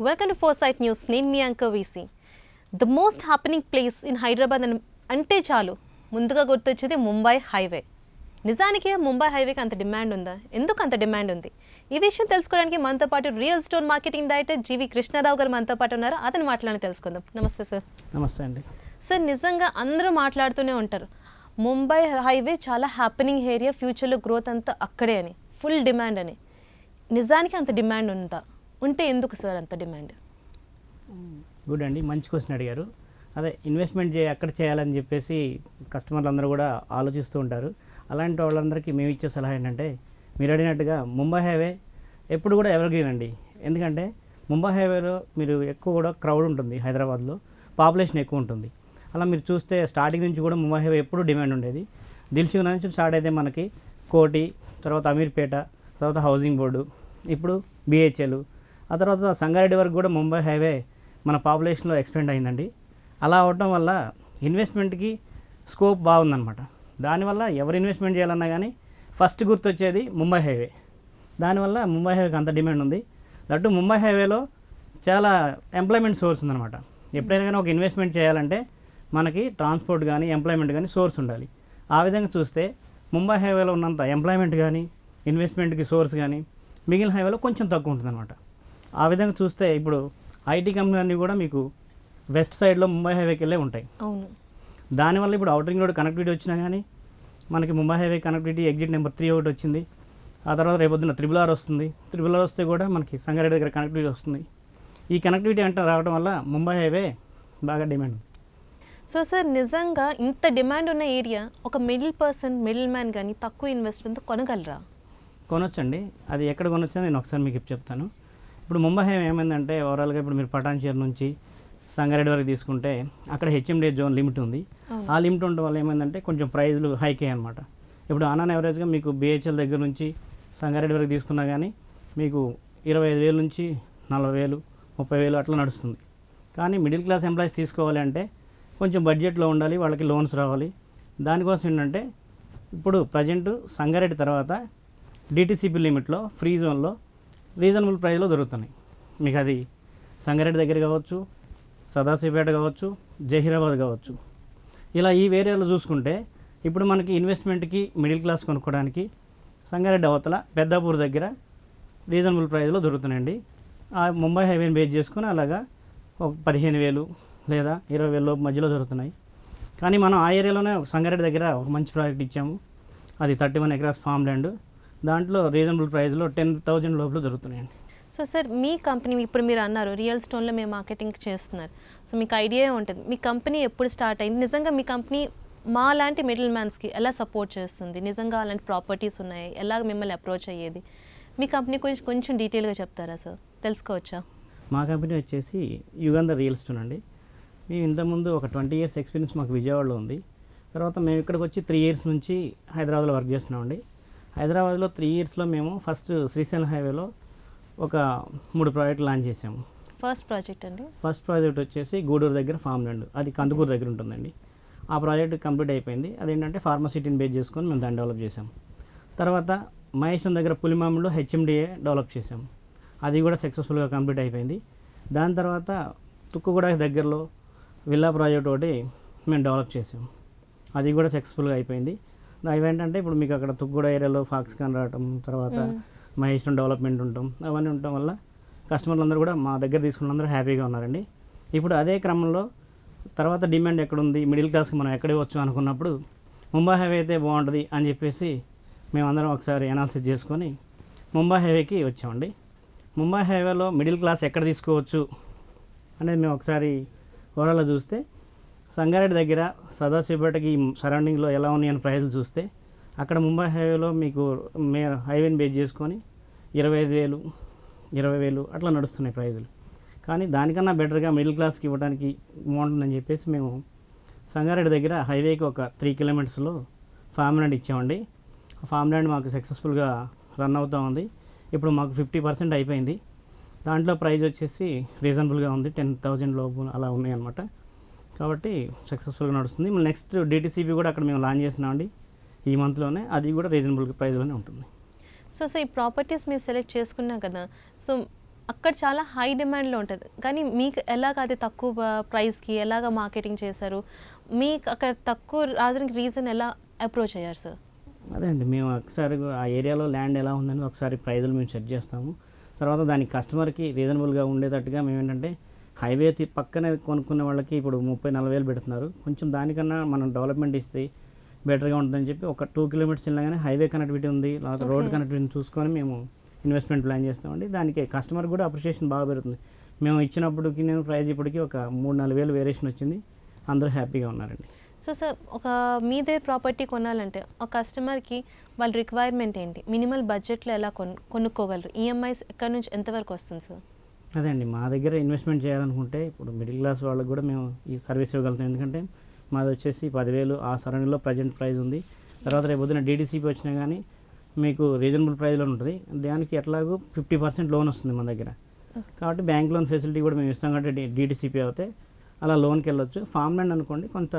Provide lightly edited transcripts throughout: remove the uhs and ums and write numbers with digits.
Welcome to Foresight News. నేను మీ anchor VC. The most happening place in Hyderabad అంటే చాలు ముందుగా గుర్తొచ్చేది ముంబై హైవే. నిజానికి ముంబై హైవేకి అంత డిమాండ్ ఉందా? ఎందుకు అంత డిమాండ్ ఉంది? ఈ విషయం తెలుసుకోవడానికి మనతో పాటు రియల్ స్టోన్ మార్కెటింగ్ డైరెక్టర్ జీవి కృష్ణారావు గారు మనతో పాటు ఉన్నారు. అతని మాటలను తెలుసుకుందాం. నమస్తే సార్. నమస్తే అండి. సార్, నిజంగా అందరూ మాట్లాడుతూనే ఉంటారు ముంబై హైవే చాలా హ్యాపెనింగ్ ఏరియా, ఫ్యూచర్లో గ్రోత్ అంతా అక్కడే అని, ఫుల్ డిమాండ్ అని. నిజానికి అంత డిమాండ్ ఉందా? ఉంటే ఎందుకు సార్ అంత డిమాండ్? గుడ్ అండి, మంచి క్వశ్చన్ అడిగారు. అదే ఇన్వెస్ట్మెంట్ ఎక్కడ చేయాలని చెప్పేసి కస్టమర్లు అందరూ కూడా ఆలోచిస్తూ ఉంటారు. అలాంటి వాళ్ళందరికీ మేము ఇచ్చే సలహా ఏంటంటే, మీరు అడిగినట్టుగా ముంబై హైవే ఎప్పుడు కూడా ఎవర్గ్రీన్ అండి. ఎందుకంటే ముంబై హైవేలో మీరు ఎక్కువ కూడా క్రౌడ్ ఉంటుంది, హైదరాబాద్లో పాపులేషన్ ఎక్కువ ఉంటుంది. అలా మీరు చూస్తే స్టార్టింగ్ నుంచి కూడా ముంబై హైవే ఎప్పుడు డిమాండ్ ఉండేది. దిల్సుఖ్ నుంచి స్టార్ట్ అయితే మనకి కోటి, తర్వాత అమీర్పేట, తర్వాత హౌసింగ్ బోర్డు, ఇప్పుడు బిహెచ్ఎల్, ఆ తర్వాత సంగారెడ్డి వరకు కూడా ముంబై హైవే మన పాపులేషన్లో ఎక్స్టెండ్ అయిందండి. అలా అవటం వల్ల ఇన్వెస్ట్మెంట్కి స్కోప్ బాగుందన్నమాట. దానివల్ల ఎవరు ఇన్వెస్ట్మెంట్ చేయాలన్నా కానీ ఫస్ట్ గుర్తొచ్చేది ముంబై హైవే. దానివల్ల ముంబై హైవేకి అంత డిమాండ్ ఉంది. దట్టు ముంబై హైవేలో చాలా ఎంప్లాయ్మెంట్ సోర్స్ ఉందన్నమాట. ఎప్పుడైనా కానీ ఒక ఇన్వెస్ట్మెంట్ చేయాలంటే మనకి ట్రాన్స్పోర్ట్ కానీ ఎంప్లాయ్మెంట్ కానీ సోర్స్ ఉండాలి. ఆ విధంగా చూస్తే ముంబై హైవేలో ఉన్నంత ఎంప్లాయ్మెంట్ కానీ ఇన్వెస్ట్మెంట్కి సోర్స్ కానీ మిగిలిన హైవేలో కొంచెం తక్కువ ఉంటుందన్నమాట. ఆ విధంగా చూస్తే ఇప్పుడు ఐటీ కంపెనీలన్నీ కూడా మీకు వెస్ట్ సైడ్లో ముంబై హైవేకి వెళ్ళే ఉంటాయి. అవును. దానివల్ల ఇప్పుడు అవుటర్ రింగ్ రోడ్ కనెక్టివిటీ వచ్చినా కానీ మనకి Mumbai highway connectivity exit number 3 ఒకటి వచ్చింది. ఆ తర్వాత రేపొద్దున RRR వస్తుంది. RRR వస్తే కూడా మనకి సంగారెడ్డి దగ్గర కనెక్టివిటీ వస్తుంది. ఈ కనెక్టివిటీ అంటే రావడం వల్ల ముంబై హైవే బాగా డిమాండ్ ఉంది. సో సార్, నిజంగా ఇంత డిమాండ్ ఉన్న ఏరియా ఒక మిడిల్ మ్యాన్ కానీ తక్కువ ఇన్వెస్ట్మెంట్తో కొనగలరా? కొనొచ్చండి. అది ఎక్కడ కొనొచ్చో నేను ఒకసారి మీకు చెప్తాను. ఇప్పుడు ముంబై హైవే ఏమైందంటే ఓవరాల్గా ఇప్పుడు మీరు పటాన్చేరు నుంచి సంగారెడ్డి వరకు తీసుకుంటే అక్కడ HMD జోన్ లిమిట్ ఉంది. ఆ లిమిట్ ఉండడం వల్ల ఏమైందంటే కొంచెం ప్రైజ్లు హైక్ అయ్యాయి అనమాట. ఇప్పుడు ఆన్ యావరేజ్గా మీకు BHL దగ్గర నుంచి సంగారెడ్డి వరకు తీసుకున్నా కానీ మీకు 25,000 నుంచి 40,000, 30,000 అట్లా నడుస్తుంది. కానీ మిడిల్ క్లాస్ ఎంప్లాయీస్ తీసుకోవాలి అంటే కొంచెం బడ్జెట్లో ఉండాలి, వాళ్ళకి లోన్స్ రావాలి. దానికోసం ఏంటంటే ఇప్పుడు ప్రజెంట్ సంగారెడ్డి తర్వాత DTCP లిమిట్లో ఫ్రీ జోన్లో రీజనబుల్ ప్రైస్లో దొరుకుతున్నాయి. మీకు అది సంగారెడ్డి దగ్గర కావచ్చు, సదాశివపేట కావచ్చు, జహీరాబాద్ కావచ్చు. ఇలా ఈ ఏరియాలో చూసుకుంటే ఇప్పుడు మనకి ఇన్వెస్ట్మెంట్కి మిడిల్ క్లాస్ కొనుక్కోవడానికి సంగారెడ్డి అవతల పెద్దాపూర్ దగ్గర రీజనబుల్ ప్రైస్లో దొరుకుతున్నాయండి. ఆ ముంబై హైవేని బేస్ చేసుకుని అలాగా 15,000 లేదా 20,000 లోపు మధ్యలో దొరుకుతున్నాయి. కానీ మనం ఆ ఏరియాలోనే సంగారెడ్డి దగ్గర ఒక మంచి ప్రాజెక్ట్ ఇచ్చాము. అది 31 ఎకరాస్ ఫామ్ ల్యాండ్. దాంట్లో రీజనబుల్ ప్రైస్లో 10,000 లోపల దొరుకుతున్నాయండి. సో సార్, మీ కంపెనీ ఇప్పుడు మీరు అన్నారు రియల్ స్టోన్లో మేము మార్కెటింగ్ చేస్తున్నారు. సో మీకు ఐడియా ఉంటుంది మీ కంపెనీ ఎప్పుడు స్టార్ట్ అయింది, నిజంగా మీ కంపెనీ మా లాంటి మిడిల్ మ్యాన్స్కి ఎలా సపోర్ట్ చేస్తుంది, నిజంగా అలాంటి ప్రాపర్టీస్ ఉన్నాయి, ఎలా మిమ్మల్ని అప్రోచ్ అయ్యేది, మీ కంపెనీ గురించి కొంచెం డీటెయిల్గా చెప్తారా సార్? తెలుసుకోవచ్చా? మా కంపెనీ వచ్చేసి యుగంధర్ రియల్ ఎస్టేట్ అండి. మేము ఇంతకుముందు ఒక 20 years ఎక్స్పీరియన్స్ మాకు విజయవాడలో ఉంది. తర్వాత మేము ఇక్కడికి వచ్చి 3 years నుంచి హైదరాబాద్లో వర్క్ చేస్తున్నామండి. హైదరాబాద్లో 3 yearsలో మేము ఫస్ట్ శ్రీశైలం హైవేలో ఒక 3 ప్రాజెక్టులు లాంచ్ చేసాము. ఫస్ట్ ప్రాజెక్ట్ అండి? ఫస్ట్ ప్రాజెక్ట్ వచ్చేసి గూడూరు దగ్గర ఫామ్ ల్యాండ్, అది కందుకూరు దగ్గర ఉంటుందండి. ఆ ప్రాజెక్ట్ కంప్లీట్ అయిపోయింది. అదేంటంటే ఫార్మసిటీని బేస్ చేసుకొని మేము దాన్ని డెవలప్ చేసాము. తర్వాత మహేశ్వరం దగ్గర పులిమామిడిలో HMDA డెవలప్ చేసాము. అది కూడా సక్సెస్ఫుల్గా కంప్లీట్ అయిపోయింది. దాని తర్వాత తుక్కుగూడ దగ్గరలో విల్లా ప్రాజెక్ట్ ఒకటి మేము డెవలప్ చేసాము. అది కూడా సక్సెస్ఫుల్గా అయిపోయింది. అవి ఏంటంటే ఇప్పుడు మీకు అక్కడ తుక్కుగూడ ఏరియాలో ఫాక్స్కాన్ రావటం, తర్వాత మహేశ్వరం డెవలప్మెంట్ ఉండటం, అవన్నీ ఉండటం వల్ల కస్టమర్లు అందరూ కూడా మా దగ్గర తీసుకున్న అందరూ హ్యాపీగా ఉన్నారండి. ఇప్పుడు అదే క్రమంలో తర్వాత డిమాండ్ ఎక్కడుంది, మిడిల్ క్లాస్కి మనం ఎక్కడ వచ్చు అనుకున్నప్పుడు ముంబై హైవే అయితే బాగుంటుంది అని చెప్పేసి మేమందరం ఒకసారి అనాలిసిస్ చేసుకొని ముంబై హైవేకి వచ్చామండి. ముంబై హైవేలో మిడిల్ క్లాస్ ఎక్కడ తీసుకోవచ్చు అనేది మేము ఒకసారి ఓవరాల్గా చూస్తే సంగారెడ్డి దగ్గర సదాశివపేటకి సరౌండింగ్లో ఎలా ఉన్నాయని ప్రైజులు చూస్తే అక్కడ ముంబై హైవేలో మీకు హైవేని బేస్ చేసుకొని 25,000, 20,000 అట్లా నడుస్తున్నాయి ప్రైజులు. కానీ దానికన్నా బెటర్గా మిడిల్ క్లాస్కి ఇవ్వడానికి బాగుంటుందని చెప్పేసి మేము సంగారెడ్డి దగ్గర హైవేకి ఒక 3 kilometers ఫామ్ ల్యాండ్ ఇచ్చామండి. ఫామ్ ల్యాండ్ మాకు సక్సెస్ఫుల్గా రన్ అవుతూ ఉంది. ఇప్పుడు మాకు 50% అయిపోయింది. దాంట్లో ప్రైస్ వచ్చేసి రీజనబుల్గా ఉంది, 10,000 లోపు అలా ఉన్నాయి అన్నమాట. కాబట్టి సక్సెస్ఫుల్గా నడుస్తుంది. నెక్స్ట్ DTCP కూడా అక్కడ మేము లాంచ్ చేసినామండి ఈ మంత్లోనే. అది కూడా రీజనబుల్ ప్రైస్లోనే ఉంటుంది. సో ఈ ప్రాపర్టీస్ మీరు సెలెక్ట్ చేసుకున్నా కదా, సో అక్కడ చాలా హై డిమాండ్లో ఉంటుంది, కానీ మీకు ఎలాగ అది తక్కువ ప్రైస్కి ఎలాగ మార్కెటింగ్ చేశారు, మీకు అక్కడ తక్కువ రాజడానికి రీజన్ ఎలా అప్రోచ్ అయ్యారు సార్? అదే అండి, మేము ఒకసారి ఆ ఏరియాలో ల్యాండ్ ఎలా ఉందని ఒకసారి ప్రైజులు మేము సెట్ చేస్తాము. తర్వాత దానికి కస్టమర్కి రీజనబుల్గా ఉండేటట్టుగా మేము ఏంటంటే హైవే పక్కనే కొనుక్కునే వాళ్ళకి ఇప్పుడు 30-40 వేలు పెడుతున్నారు, కొంచెం దానికన్నా మనం డెవలప్మెంట్ ఇస్తే బెటర్గా ఉంటుందని చెప్పి ఒక 2 కిలోమీటర్స్ వెళ్ళగానే హైవే కనెక్టివిటీ ఉంది, తర్వాత రోడ్ కనెక్టివిటీని చూసుకొని మేము ఇన్వెస్ట్మెంట్ ప్లాన్ చేస్తామండి. దానికి కస్టమర్ కూడా అప్రిషియేషన్ బాగా పెరుగుతుంది. మేము ఇచ్చినప్పటికి నేను ప్రైజ్ ఇప్పటికీ ఒక 3-4 వేలు వేరియేషన్ వచ్చింది, అందరూ హ్యాపీగా ఉన్నారండి. సో సార్, ఒక మీదే ప్రాపర్టీ కొనాలంటే ఒక కస్టమర్కి వాళ్ళ రిక్వైర్మెంట్ ఏంటి, మినిమల్ బడ్జెట్లో ఎలా కొనుక్కోగలరు, ఈఎంఐస్ ఎక్కడి నుంచి ఎంతవరకు వస్తుంది సార్? అదే అండి, మా దగ్గర ఇన్వెస్ట్మెంట్ చేయాలనుకుంటే ఇప్పుడు మిడిల్ క్లాస్ వాళ్ళకి కూడా మేము ఈ సర్వీస్ ఇవ్వగలుగుతాం. ఎందుకంటే మాది వచ్చేసి 10,000 ఆ సరౌండింగ్లో ప్రజెంట్ ప్రైస్ ఉంది. తర్వాత రేపు పొద్దున డీటీసీపీ వచ్చినా కానీ మీకు రీజనబుల్ ప్రైస్లో ఉంటుంది. దానికి ఎట్లాగూ 50% లోన్ వస్తుంది మన దగ్గర. కాబట్టి బ్యాంక్ లోన్ ఫెసిలిటీ కూడా మేము ఇస్తాం కాబట్టి డీటీసీపీ అవుతే అలా లోన్కి వెళ్ళొచ్చు. ఫామ్ ల్యాండ్ అనుకోండి కొంత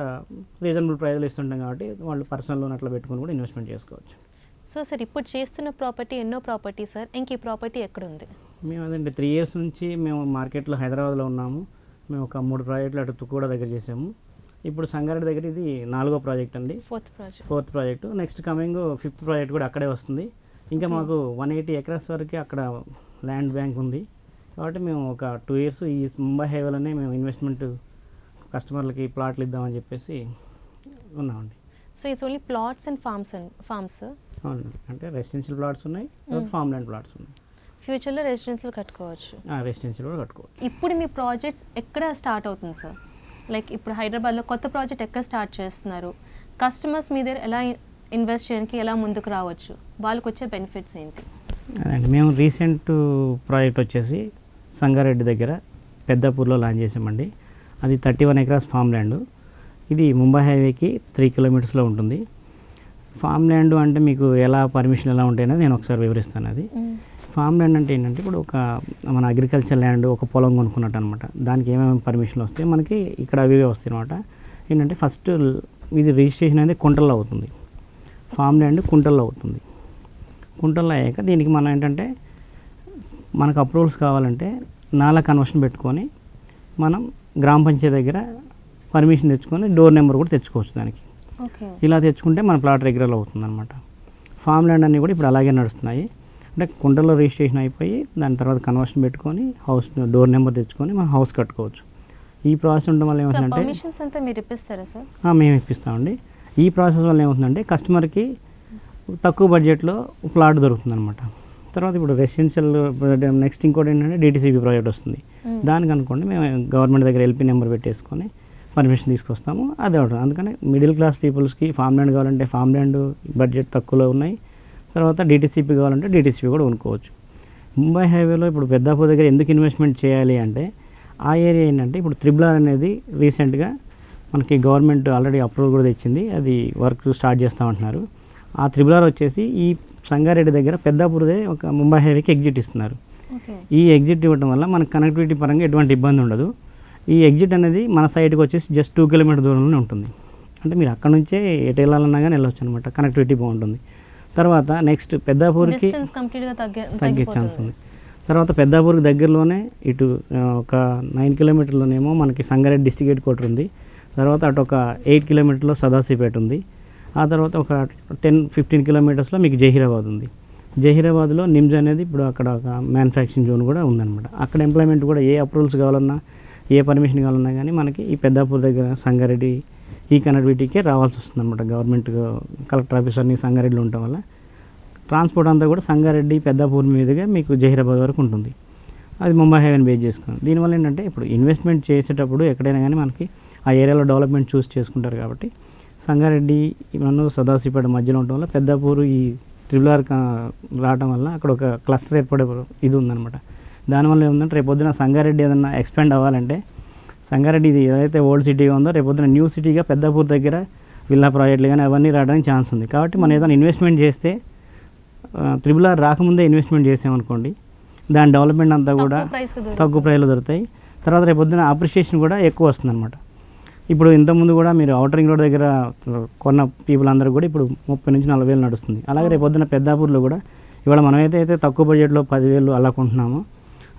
రీజనబుల్ ప్రైస్లో ఇస్తుంటాం కాబట్టి వాళ్ళు పర్సనల్ లోన్ అట్లా పెట్టుకుని కూడా ఇన్వెస్ట్మెంట్ చేసుకోవచ్చు. సో సార్, ఇప్పుడు చేస్తున్న ప్రాపర్టీ ఎన్నో ప్రాపర్టీ సార్, ఇంక ఈ ప్రాపర్టీ ఎక్కడ ఉంది? మేము అదండి 3 years నుంచి మేము మార్కెట్లో హైదరాబాద్లో ఉన్నాము. మేము ఒక 3 ప్రాజెక్టులు అటు తుక్కుగూడ దగ్గర చేసాము. ఇప్పుడు సంగారెడ్డి దగ్గర ఇది 4వ ప్రాజెక్ట్ అండి, 4th project. Next coming 5th project కూడా అక్కడే వస్తుంది. ఇంకా మాకు 180 acres వరకు అక్కడ ల్యాండ్ బ్యాంక్ ఉంది. కాబట్టి మేము ఒక 2 years ఈ ముంబై హైవేలోనే మేము ఇన్వెస్ట్మెంట్ కస్టమర్లకి ప్లాట్లు ఇద్దామని చెప్పేసి ఉన్నామండి. So it's only plots and farms? అవునండి, అంటే రెసిడెన్షియల్ ప్లాట్స్ ఉన్నాయి, ఫామ్ ల్యాండ్ ప్లాట్స్ ఉన్నాయి. ఫ్యూచర్లో రెసిడెన్షియల్ కట్టుకోవచ్చు? రెసిడెన్షియల్ కూడా కట్టుకోవచ్చు. ఇప్పుడు మీ ప్రాజెక్ట్స్ ఎక్కడ స్టార్ట్ అవుతుంది సార్? లైక్ ఇప్పుడు హైదరాబాద్లో కొత్త ప్రాజెక్ట్ ఎక్కడ స్టార్ట్ చేస్తున్నారు, కస్టమర్స్ మీ దగ్గర ఎలా ఇన్వెస్ట్ చేయడానికి ఎలా ముందుకు రావచ్చు, వాళ్ళకి వచ్చే బెనిఫిట్స్ ఏంటి? అదండి, మేము రీసెంట్ ప్రాజెక్ట్ వచ్చేసి సంగారెడ్డి దగ్గర పెద్దాపూర్లో లాంచ్ చేసామండి. అది 31 acres ఫామ్ ల్యాండ్. ఇది ముంబై హైవేకి 3 kilometers ఉంటుంది. ఫామ్ ల్యాండ్ అంటే మీకు ఎలా పర్మిషన్ ఎలా ఉంటాయనేది నేను ఒకసారి వివరిస్తాను. అది ఫామ్ ల్యాండ్ అంటే ఏంటంటే ఇప్పుడు ఒక మన అగ్రికల్చర్ ల్యాండ్ ఒక పొలం కొనుక్కున్నట్టు అనమాట. దానికి ఏమేమి పర్మిషన్లు వస్తాయి మనకి ఇక్కడ అవి వస్తాయి అనమాట. ఏంటంటే ఫస్ట్ ఇది రిజిస్ట్రేషన్ అనేది కుంటల్లో అవుతుంది, ఫామ్ ల్యాండ్ కుంటల్లో అవుతుంది. కుంటల్లో అయ్యాక దీనికి మనం ఏంటంటే మనకు అప్రూవల్స్ కావాలంటే నాలా కన్వర్షన్ పెట్టుకొని మనం గ్రామ పంచాయతీ దగ్గర పర్మిషన్ తెచ్చుకొని డోర్ నెంబర్ కూడా తెచ్చుకోవచ్చు దానికి. ఇలా తెచ్చుకుంటే మన ప్లాట్ రెగ్యులర్ అవుతుంది అనమాట. ఫామ్ ల్యాండ్ అన్నీ కూడా ఇప్పుడు అలాగే నడుస్తున్నాయి. అంటే కుంటలో రిజిస్ట్రేషన్ అయిపోయి దాని తర్వాత కన్వర్షన్ పెట్టుకొని హౌస్ డోర్ నెంబర్ తెచ్చుకొని మనం హౌస్ కట్టుకోవచ్చు. ఈ ప్రాసెస్ ఉండడం వల్ల ఏమవుతుందంటే పర్మిషన్స్ అంతా మీరు ఇప్పిస్తారా సార్? మేము ఇప్పిస్తామండి. ఈ ప్రాసెస్ వల్ల ఏమవుతుందంటే కస్టమర్కి తక్కువ బడ్జెట్లో ప్లాట్ దొరుకుతుంది అనమాట. తర్వాత ఇప్పుడు రెసిడెన్షియల్ నెక్స్ట్ ఇంకోటి ఏంటంటే డీటీసీపీ ప్రాజెక్ట్ వస్తుంది. దానికి అనుకోండి మేము గవర్నమెంట్ దగ్గర ఎల్పీ నెంబర్ పెట్టేసుకొని పర్మిషన్ తీసుకొస్తాము, అదే ఉంటుంది. అందుకని మిడిల్ క్లాస్ పీపుల్స్కి ఫామ్ ల్యాండ్ కావాలంటే ఫామ్ ల్యాండ్ బడ్జెట్ తక్కువలో ఉన్నాయి. తర్వాత డీటీసీపీ కావాలంటే డీటీసీపీ కూడా కొనుక్కోవచ్చు. ముంబై హైవేలో ఇప్పుడు పెద్దాపూర్ దగ్గర ఎందుకు ఇన్వెస్ట్మెంట్ చేయాలి అంటే ఆ ఏరియా ఏంటంటే ఇప్పుడు RRR అనేది రీసెంట్గా మనకి గవర్నమెంట్ ఆల్రెడీ అప్రూవల్ కూడా తెచ్చింది, అది వర్క్ స్టార్ట్ చేస్తామంటున్నారు. ఆ RRR వచ్చేసి ఈ సంగారెడ్డి దగ్గర పెద్దాపూర్దే ఒక ముంబై హైవేకి ఎగ్జిట్ ఇస్తున్నారు. ఈ ఎగ్జిట్ ఇవ్వడం వల్ల మనకు కనెక్టివిటీ పరంగా ఎటువంటి ఇబ్బంది ఉండదు. ఈ ఎగ్జిట్ అనేది మన సైడ్కి వచ్చేసి జస్ట్ 2 kilometers దూరంలోనే ఉంటుంది. అంటే మీరు అక్కడ నుంచే ఎటు వెళ్ళాలన్నా కానీ వెళ్ళొచ్చు అనమాట, కనెక్టివిటీ బాగుంటుంది. తర్వాత నెక్స్ట్ పెద్దాపూర్కి తగ్గే ఛాన్స్ ఉంది. తర్వాత పెద్దాపూర్కి దగ్గరలోనే ఇటు ఒక 9 kilometersలోనేమో మనకి సంగారెడ్డి డిస్ట్రిక్ట్ హెడ్ క్వార్టర్ ఉంది. తర్వాత అటు ఒక 8 kilometersలో సదాశివపేట ఉంది. ఆ తర్వాత ఒక 10-15 kilometersలో మీకు జహీరాబాద్ ఉంది. జహీరాబాద్లో నిమ్స్ అనేది ఇప్పుడు అక్కడ ఒక మ్యానుఫ్యాక్చరింగ్ జోన్ కూడా ఉందన్నమాట. అక్కడ ఎంప్లాయ్మెంట్ కూడా ఏ అప్రూవల్స్ కావాలన్నా ఏ పర్మిషన్ కావాలన్నా కానీ మనకి ఈ పెద్దాపూర్ దగ్గర సంగారెడ్డి ఈ కనెక్టివిటీకే రావాల్సి వస్తుంది అనమాట. గవర్నమెంట్ కలెక్టర్ ఆఫీస్ అన్ని సంగారెడ్డిలో ఉండటం వల్ల ట్రాన్స్పోర్ట్ అంతా కూడా సంగారెడ్డి పెద్దాపూర్ మీదుగా మీకు జహీరాబాద్ వరకు ఉంటుంది. అది ముంబై హైవేని బేస్ చేసుకుని. దీనివల్ల ఏంటంటే ఇప్పుడు ఇన్వెస్ట్మెంట్ చేసేటప్పుడు ఎక్కడైనా కానీ మనకి ఆ ఏరియాలో డెవలప్మెంట్ చూస్ చేసుకుంటారు. కాబట్టి సంగారెడ్డి మనం సదాశివపేట మధ్యలో ఉండటం వల్ల పెద్దాపూర్ ఈ RRR రావడం వల్ల అక్కడ ఒక క్లస్టర్ ఏర్పడే ఇది ఉందన్నమాట. దానివల్ల ఏముందంటే రేపొద్దున సంగారెడ్డి ఏదైనా ఎక్స్పాండ్ అవ్వాలంటే సంగారెడ్డి ఇది ఏదైతే ఓల్డ్ సిటీగా ఉందో రేపొద్దున న్యూ సిటీగా పెద్దాపూర్ దగ్గర విల్లా ప్రాజెక్టులు కానీ అవన్నీ రావడానికి ఛాన్స్ ఉంది. కాబట్టి మనం ఏదైనా ఇన్వెస్ట్మెంట్ చేస్తే RRR రాకముందే ఇన్వెస్ట్మెంట్ చేసామనుకోండి దాని డెవలప్మెంట్ అంతా కూడా తక్కువ ప్రైస్లో దొరుకుతాయి. తర్వాత రేపొద్దున అప్రిషియేషన్ కూడా ఎక్కువ వస్తుంది అనమాట. ఇప్పుడు ఇంతకుముందు కూడా మీరు అవుటర్ రింగ్ రోడ్ దగ్గర కొన్న పీపుల్ అందరూ కూడా ఇప్పుడు 30,000 నుంచి 40,000 నడుస్తుంది. అలాగే రేపొద్దున పెద్దాపూర్లో కూడా ఇవాళ మనమైతే తక్కువ బడ్జెట్లో 10,000 అలా కొంటున్నామో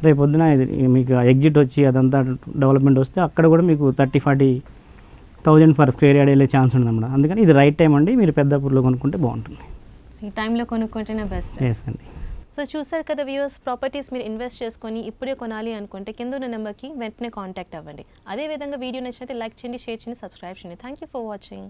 రేపు పొద్దున ఇది మీకు ఎగ్జిట్ వచ్చి అదంతా డెవలప్మెంట్ వస్తే అక్కడ కూడా మీకు 30-40,000 పర్ స్క్వేర్ యార్డ్ వెళ్ళే ఛాన్స్ ఉంది అన్నమాట. అందుకని ఇది రైట్ టైం అండి, మీరు పెద్దాపూర్లో కొనుక్కుంటే బాగుంటుంది. ఈ టైంలో కొనుక్కుంటేనే బెస్ట్. ఎస్ అండి. సో చూసారు కదా వ్యూవర్స్, ప్రాపర్టీస్ మీరు ఇన్వెస్ట్ చేసుకొని ఇప్పుడే కొనాలి అనుకుంటే కింద ఉన్న నెంబర్కి వెంటనే కాంటాక్ట్ అవ్వండి. అదేవిధంగా వీడియో నచ్చినైతే లైక్ చేయండి, షేర్ చేయండి, సబ్స్క్రైబ్ చేయండి. Thank you for watching.